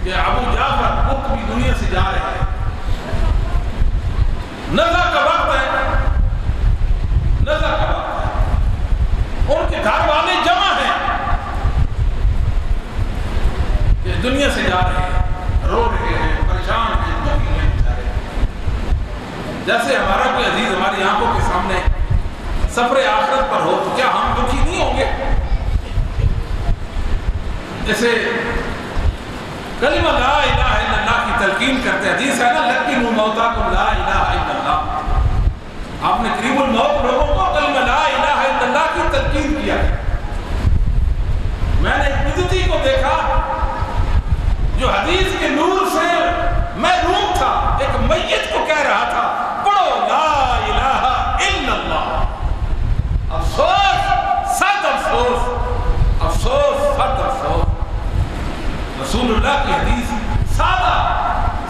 [SPEAKER 2] کہ ابو جعفر قرطبی دنیا سے جا رہے ہیں، نزع کا وقت ہے، نزع کا وقت ہے، ان کے گھر والے جمع ہیں کہ دنیا سے جا رہے ہیں، جیسے ہمارا کوئی عزیز ہماری آنکھوں کے سامنے سفر آخرت پر ہو تو کیا ہم دکھی نہیں ہوں گے؟ جیسے کلمہ لا الہ الا اللہ کی تلقین کرتے، حدیث ہے نا لقنوا موتاکم لا الہ الا اللہ، آپ نے قریب الموت لوگوں کو کلمہ لا الہ الا اللہ کی تلقین کیا۔ میں نے ایک بدعتی کو دیکھا جو حدیث کے نور سے محروم تھا، ایک میت کو کہہ رہا تھا پڑھو لا الہ الا اللہ۔ افسوس، سخت افسوس، افسوس، سخت افسوس، رسول اللہ کی حدیث سادہ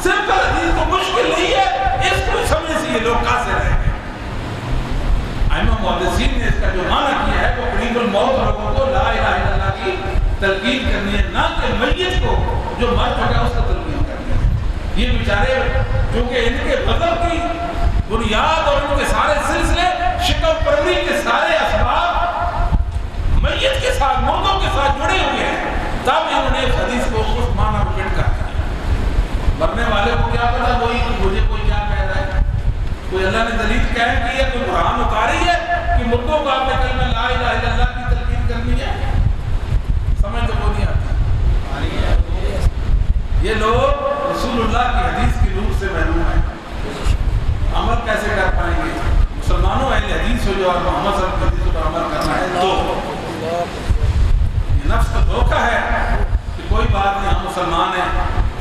[SPEAKER 2] سمپل حدیث کو مشکل نہیں ہے، اس کو سمجھنے سے یہ لوگ قاصر رہ گئے۔ ائمہ محدثین نے اس کا جو معنی کیا ہے وہ قریب الموت لوگوں کو لا الہ الا اللہ کی تلقین کرنی ہے، نہ کہ میت کو جو مر چکا اس کو تلقین کرنی ہے۔ یہ بیچارے چونکہ ان کے غضب کی بنیاد اور ان کے سارے سلسلے شکم پروری کے سارے اسباب میت کے ساتھ، مردوں کے ساتھ جڑے ہوئے ہیں، تب انہوں نے اس حدیث کو اس معنی رجٹ کر دیا۔ مرنے والے کو کیا پتا کوئی مجھے کوئی کیا کہہ رہا ہے، کوئی اللہ نے دلیل قائم کی ہے، کوئی قرآن اتاری ہے کہ مردوں کو آپ نے کلمہ لا الہ الا اللہ کی تلقین کرنی ہے؟ سمجھ تو نہیں آتی۔ یہ لوگ رسول اللہ کی حدیث کی روح سے محروم ہیں، عمل کیسے کر پائیں گے؟ مسلمانوں اہل حدیث ہو جو اور محمد صلی اللہ علیہ وسلم کی حدیث پر عمل کرنا ہے تو یہ نفس کا دھوکہ ہے کہ کوئی بات نہیں، ہم مسلمان ہیں،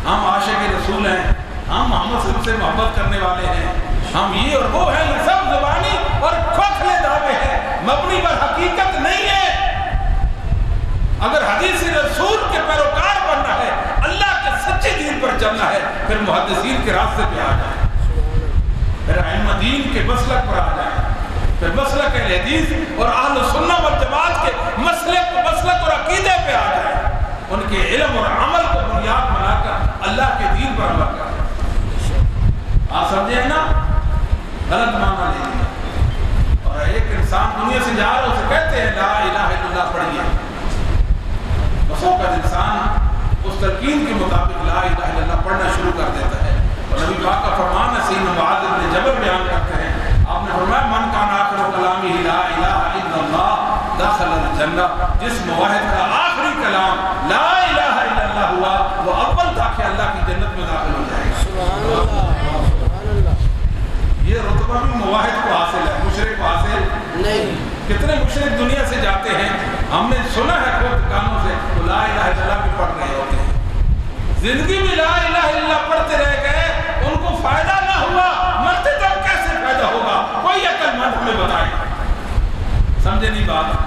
[SPEAKER 2] ہم عاشق رسول ہیں، ہم محمد صلی اللہ علیہ وسلم سے محبت کرنے والے ہیں، ہم یہ اور وہ ہیں، یہ سب زبانی اور کھوکھلے دعوے ہیں، مبنی پر حقیقت نہیں ہے۔ اگر حدیث رسول کے پیروکار بننا ہے، اللہ کے سچے دین پر چلنا ہے، پھر محدثین کے راستے پہ آ جائیں، پھر ائمہ دین کے مسلک پر آ جائیں، پھر مسلک اہل حدیث اور اہل سنت والجماعت کے مسلک اور عقیدے پہ آ جائیں، ان کے علم اور عمل کو بنیاد بنا کر اللہ کے دین پر عمل کریں۔ آپ سمجھے نا؟ غلط معنی لے لیا، اور ایک انسان دنیا سے جا رہا اسے کہتے ہیں لا الہ الا اللہ پڑھیے، بس اوقات انسان اس تلقین کے مطابق لا الہ الا اللہ پڑھنا شروع کر دیتا ہے، اور نبی پاک کا فرمان ہے، سیدنا معاذ بن جبل بیان کرتے ہیں، آپ نے فرمایا من کان آخر کلامہ لا الہ الا اللہ دخل الجنہ، جس موحد کا آخری کلام لا الہ الا اللہ ہوا وہ اول تھا کہ اللہ کی جنت میں داخل ہو جائے گا۔ سبحان اللہ۔ یہ رتبہ بھی موحد کو حاصل ہے، مشرک کو حاصل نہیں۔ کتنے مشرک دنیا سے جاتے ہیں، ہم نے سنا ہے خود کانوں سے، وہ لا الہ الا اللہ بھی پڑھ رہے ہوتے ہیں، زندگی میں لا الہ الا اللہ پڑھتے رہ گئے، ان کو فائدہ نہ ہوا، مرتے تب کیسے فائدہ ہوگا؟ کوئی عقل مند ہمیں بتائے، سمجھے نہیں بات؟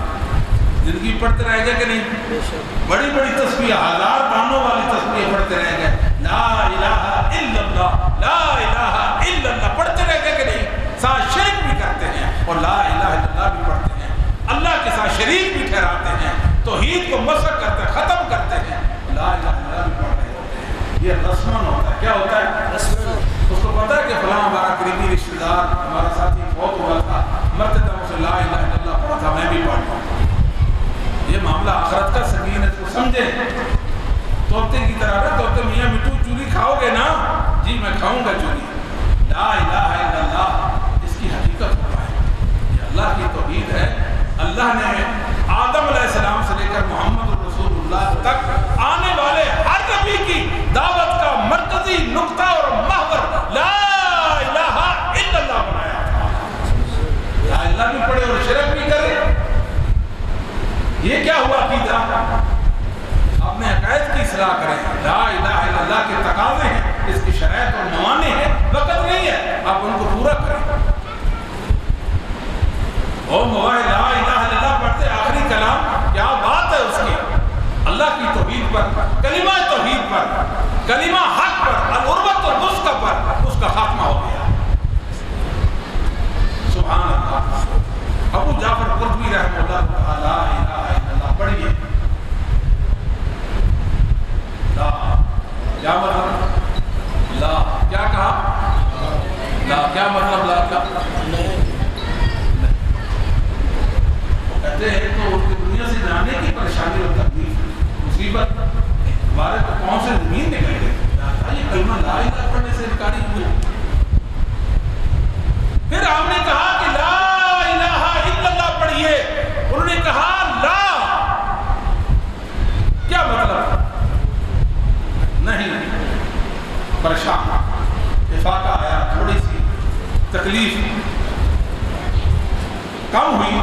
[SPEAKER 2] زندگی پڑھتے رہ گئے کہ نہیں؟ بڑی بڑی تسبیح، ہزار دانوں والی تسبیح پڑھتے رہ گئے، لا الہ الا اللہ، لا الہ الا اللہ پڑھتے رہ گئے کہ نہیں؟ ساتھ شرک بھی کرتے ہیں اور لا الہ الا اللہ بھی پڑھتے ہیں، اللہ کے ساتھ شریک بھی ٹھہراتے ہیں، توحید کو مسخ کرتے ہیں، ختم کرتے ہیں، لا الہ الا اللہ بھی پڑھ رہے ہوتے ہیں۔ یہ رسمن ہوتا ہے، کیا ہوتا ہے؟ رسمن۔ اس کو پتا ہے کہ فلاں ہمارا قریبی رشتہ دار، ہمارا ساتھی فوت ہوا تھا، مرتے تب اسے لا الہ الا اللہ پڑھا تھا، میں بھی پڑھتا ہوں۔ یہ معاملہ آخرت کا سکین ہے، اس کو سمجھیں۔ توتے کی طرح نا، توتے میاں مٹھو چوری کھاؤ گے نا؟ جی میں کھاؤں گا چوری۔ لا الہ الا اللہ اس کی حقیقت ہوتا ہے، یہ اللہ کی توحید ہے۔ اللہ نے آدم علیہ السلام سے لے کر محمد رسول اللہ تک آنے والے ہر نبی کی دعوت کا مرکزی نقطہ اور محور لا الہ الا اللہ بنایا تھا۔ لا الہ بھی پڑھے اور شرک بھی کرے، یہ کیا ہوا عقیدہ؟ اپنے عقائد کی اصلاح کریں، لا الہ الا اللہ کے تقاضے ہیں، اس کی شرائط اور موانع ہیں، وقت نہیں ہے، آپ ان کو پورا کریں۔ اور موائد لا الہ الا اللہ پڑھتے آخری کلام، کیا بات ہے اس کی، اللہ کی توحید پر، کلمہ توحید پر، کلمہ حق پر، العروۃ الوثقی پر اس کا خاتمہ ہو گیا۔ سبحان اللہ۔ ابو جعفر قرطبی رحمہ اللہ تعالی لا الہ الا اللہ پڑھیے۔ لا کیا مطلب؟ لا کیا کہا؟ لا کیا مطلب؟ لا کا کہتے ہیں تو اس کی دنیا سے جانے کی پریشانی اور تکلیف مصیبت ہمارے تو کون سے زمین نکل گئے، یہ کلمہ لا الہ پڑھنے سے انکاری ہوئی، پریشان، افاقہ آیا، تھوڑی سی تکلیف کم ہوئی.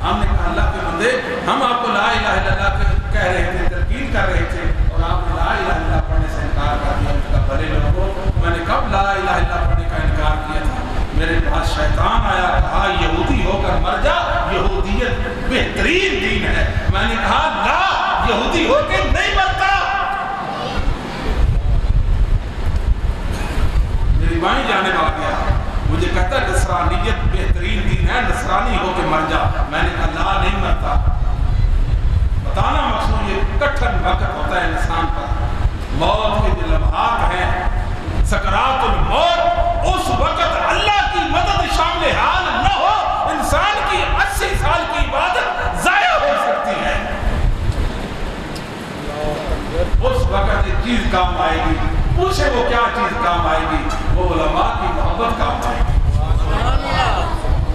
[SPEAKER 2] ہم نے کہا اللہ کے بندے، ہم آپ کو لا الہ الا اللہ کہہ رہے تھے، تلقین کر رہے تھے، اور آپ نے لا الہ الا اللہ پڑھنے سے انکار کر دیا. اس کا بھلے لوگوں، میں نے کب لا الہ الا اللہ پڑھنے کا انکار کیا تھا؟ میرے پاس شیطان آیا، کہا یہودی ہو کر مر جا، یہودیت بہترین دین ہے. میں نے کہا لا، یہودی ہو کے نہیں مرتا. میری بائیں جانب آ گیا، مجھے کہتا ہے نصرانیت بہترین دین ہے، نصرانی ہو کے مر جا. میں نے کہا لا، نہیں مرتا. بتانا مقصود یہ کٹھن وقت ہوتا ہے انسان پر، موت کے جو لمحات ہیں، سکرات الموت، اس وقت اللہ کی مدد شامل حال نہ ہو، انسان کی 80 سال کی عبادت ضائع ہو سکتی ہے. اس وقت ایک چیز کام آئے گی. پوچھے وہ کیا چیز کام آئے گی؟ وہ علماء کی محبت کام آئے گی،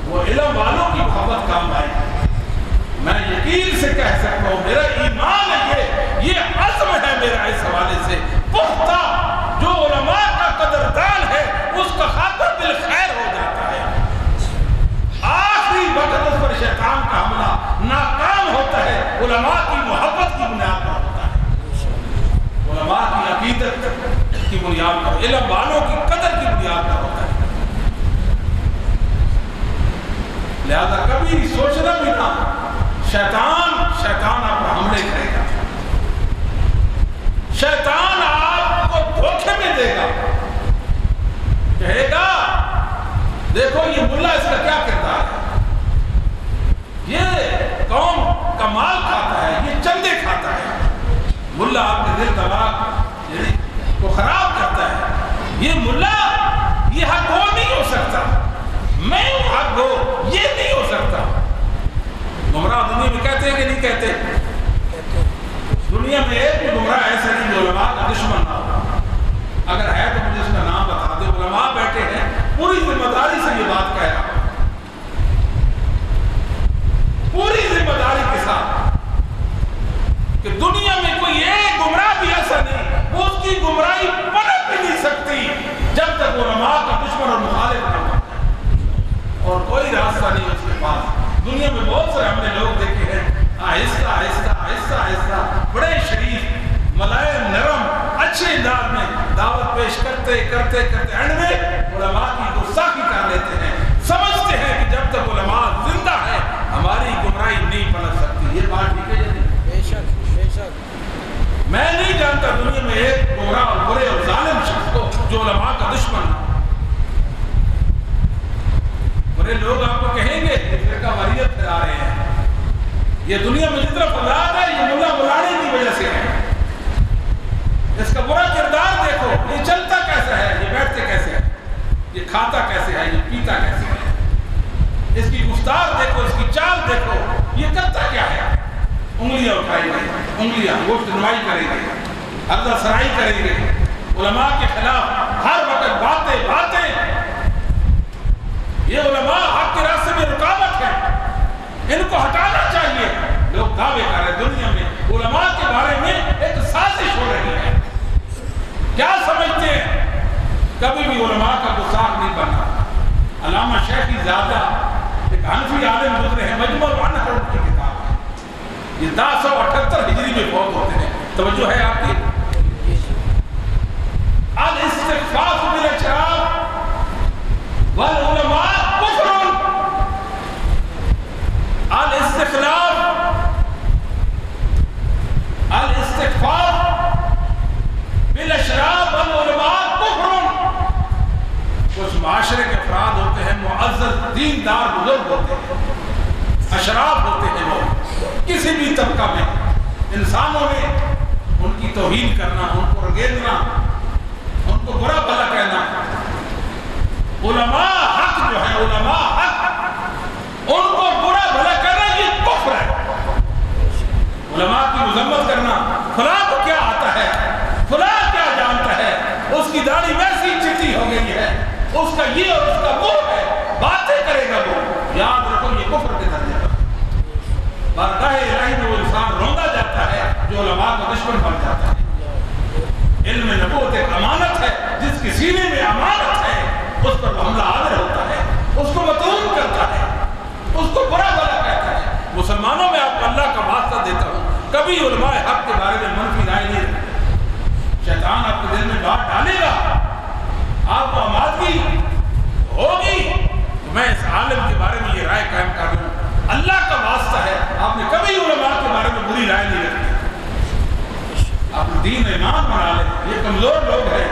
[SPEAKER 2] وہ علم والوں کی محبت کام آئے گی. میں یقین سے کہہ سکتا ہوں، میرا ایمان ہے، یہ عزم ہے میرا اس حوالے سے پختہ. جو علماء کا قدردان ہے اس کا خاطر بالخیر ہو جاتا ہے. آخری وقت اس پر شیطان کا حملہ ناکام ہوتا ہے، علماء کی محبت کی بنیاد پر ہوتا ہے، علماء کی عقیدت کی بنیاد پر، علم والوں کی قدر کی بنیاد پر ہوتا ہے. لہذا کبھی سوچنا بھی نہ، شیطان آپ پر حملے کرے گا، شیطان آپ کو دھوکے میں دے گا، کہے گا دیکھو یہ ملا، اس کا کیا کردار ہے، یہ قوم کا مال کھاتا ہے، یہ چندے کھاتا ہے. ملا آپ کے دل دماغ کو خراب کرتا ہے. یہ ملا، یہ حق ہو نہیں ہو سکتا، میں ہوں حق ہو، یہ نہیں ہو سکتا. گمراہ دنیا میں کہتے ہیں کہ نہیں کہتے؟ دنیا میں ایک بھی گمراہ ایسا نہیں جو علماء کا دشمن نہ ہو. اگر ہے تو مجھے اس کا نام بتا دے. علماء بیٹھے ہیں، پوری ذمہ داری سے یہ بات کہہ رہا ہوں، پوری ذمہ داری کے ساتھ، کہ دنیا میں کوئی ایک گمراہ بھی ایسا نہیں، وہ اس کی گمراہی پلٹ بھی نہیں سکتی جب تک وہ علماء کا دشمن اور مخالف نہ ہو. اور کوئی راستہ نہیں اس کے پاس. دنیا میں بہت سے ہم نے لوگ دیکھے ہیں، آہستہ آہستہ آہستہ آہستہ بڑے شریف، ملائم، نرم، اچھے انداز میں دعوت پیش کرتے کرتے کرتے اینڈ میں علماء کی گستاخی کر لیتے ہیں. سمجھتے ہیں کہ جب تک علماء زندہ ہے ہماری گمراہی نہیں پلٹ سکتی. یہ بات ٹھیک ہے یا نہیں؟ بے شک، بے شک. میں نہیں جانتا دنیا میں ایک گمراہ اور برے اور ظالم شخص کو جو علماء کا دشمن ہو. برے لوگ آپ کو کہیں گے کہ فرقہ واریت پھیلا رہے ہیں. یہ دنیا میں جتنا فساد ہے یہ ملا بلانے کی وجہ سے ہے. اس کا برا کردار دیکھو، یہ چلتا کیسا ہے، یہ بیٹھتے کیسے ہے، یہ کھاتا کیسے ہے، یہ پیتا کیسے ہے. اس کی گفتار دیکھو، اس کی چال دیکھو، یہ کرتا کیا ہے. انگلیاں اٹھائی گئی، انگلیاں گفت نمائی کریں گے، عرضہ سرائی کریں گے، علماء کے خلاف ہر وقت باتیں باتیں. یہ علماء حق کے راستے میں رکاوٹ ہے، ان کو ہٹانا چاہیے. لوگ دعوے کر رہے دنیا میں علماء کے بارے میں ایک سازش ہو رہی ہے. کیا سمجھتے ہیں؟ کبھی بھی علماء کا گستاخ نہیں بننا. علامہ شیخی زادہ ایک حنفی عالم گزرے ہیں، مجموع العنہر کی کتاب ہے. یہ 1078 ہجری میں فوت ہوتے ہیں. توجہ ہے آپ کی؟ الاستخفاف بالاشراف والعلماء کفر. الاستخفاف بالاشراف والعلماء کفر. کچھ معاشرے کے افراد ہوتے ہیں، معزز دیندار بزرگ ہوتے ہیں، اشراف ہوتے ہیں، لوگ کسی بھی طبقہ میں انسانوں میں ان کی توہین کرنا، ان کو رگیدنا، ان کو برا بھلا کہنا. علماء حق جو ہے، علماء حق، ان کو برا بھلا کرنا یہ کفر ہے. علماء کی مذمت کرنا، فلاں کو کیا آتا ہے، فلاں کیا جانتا ہے، اس کی داڑھی ویسی چٹی ہو گئی ہے، اس کا یہ اور اس کا وہ ہے، باتیں کرے گا وہ. یاد رکھو یہ کفر کے درجے پر. بارگاہ الہی میں وہ انسان روندا جاتا ہے جو علماء کا دشمن بن جاتا ہے. علم نبوت ایک امانت ہے، کبھی علماء حق کے بارے میں منفی رائے نہیں رکھتے. شیطان آپ کے دل میں بات ڈالے گا، آپ کو آمادگی ہوگی تو میں اس عالم کے بارے میں یہ رائے قائم کر رہا ہوں. اللہ کا واسطہ ہے آپ نے کبھی علماء کے بارے میں بری رائے نہیں رکھی. آپ دین ایمان بنا لیں. یہ کمزور لوگ ہیں،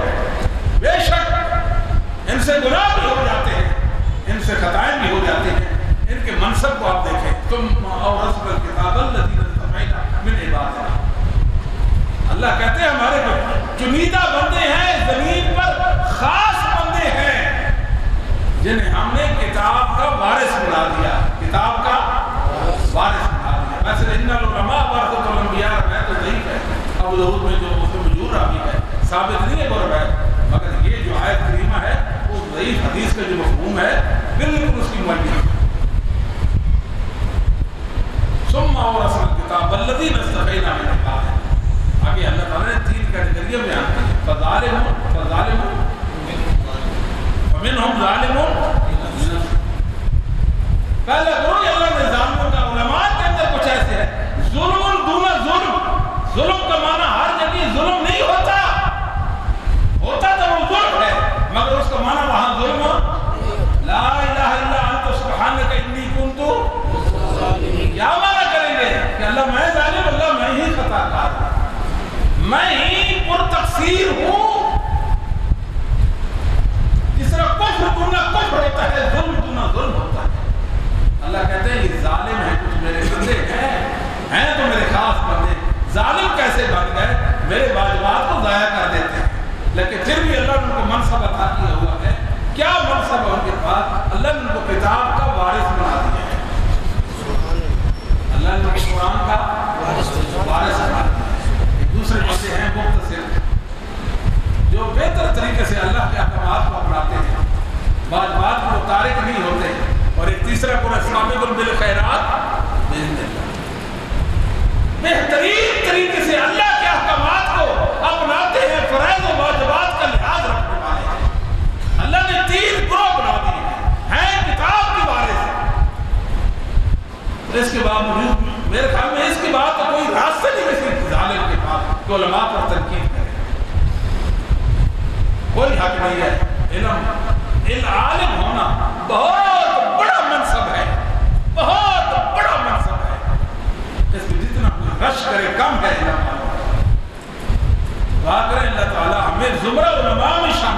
[SPEAKER 2] بے شک ان سے گناہ بھی ہو جاتے ہیں، ان سے خطائیں بھی ہو جاتے ہیں. ان کے منصب کو آپ دیکھیں. تم اور رسول الکتاب الذین اصطفینا من عبادنا. اللہ کہتے ہیں ہمارے چنیدہ بندے ہیں، زمین پر خاص بندے ہیں جنہیں ہم نے کتاب کا وارث بنا دیا. کتاب کا وارث بنا دیا. ویسے ان العلماء ورثۃ الانبیاء ہے تو ضعیف ہے. ابو داؤد میں جو اس میں موجود راوی ہے ثابت نہیں ہے وہ روایت، مگر یہ جو آیت کریمہ ہے وہ ضعیف حدیث کا جو مفہوم ہے بالکل اس کی معین ہے. ثم اورثنا الکتاب الذین اصطفینا من عبادنا. آگے اللہ تعالیٰ نے 3 کیٹیگریاں بیان کی. فظالم ومنہم ظالم. پہلا گروہ اللہ نے ظالموں کا، علماء کے اندر کچھ ایسے ہیں ظلم دون ظلم. ظلم کا معنی ہر جگہ ظلم نہیں ہوتا، ہوتا تو وہ ظلم ہے، مگر اس کا معنی وہاں ظلم لا الہ الا انت سبحانک انی کنت ظالمین. کیا معنی کریں گے کہ اللہ میں ظالم، اللہ میں ہی خطا کار ہوں، میں ہی پر تقصیر ہوں. جس طرح کفر دونہ کفر ہوتا ہے، ظلم دونہ ظلم ہوتا ہے. اللہ کہتے ہیں یہ ظالم ہیں، کچھ میرے بندے ہیں تو میرے خاص بندے. ظالم کیسے بن گئے؟ میرے واجبات کو ضائع کر دیتے ہیں، لیکن پھر بھی اللہ نے ان کو منصب عطا کیا ہوا ہے. کیا منصب ہے ان کے پاس؟ اللہ نے ان کو کتاب کا وارث بنا دیا ہے. اللہ نے ان کو قرآن کا وارث بنا دیا ہے. دوسرے بندے ہیں مختصر، جو بہتر طریقے سے اللہ کے احکامات کو اپناتے ہیں، واجبات کو تارک نہیں ہوتے. اور ایک تیسرا قرآن سابقون بالخیرات باذن اللہ، بہترین طریقے سے اللہ کے احکامات کو اپناتے ہیں، فرائض و واجبات کا لحاظ رکھنے والے ہیں. اللہ نے 3 گروہ بنا دیے ہیں کتاب کی وارث. اس کے باوجود میرے خیال میں اس کی بات تو کوئی راستہ نہیں کسی ظالم کے پاس کہ علماء پر تنقید کرے. کوئی حق نہیں ہے. علم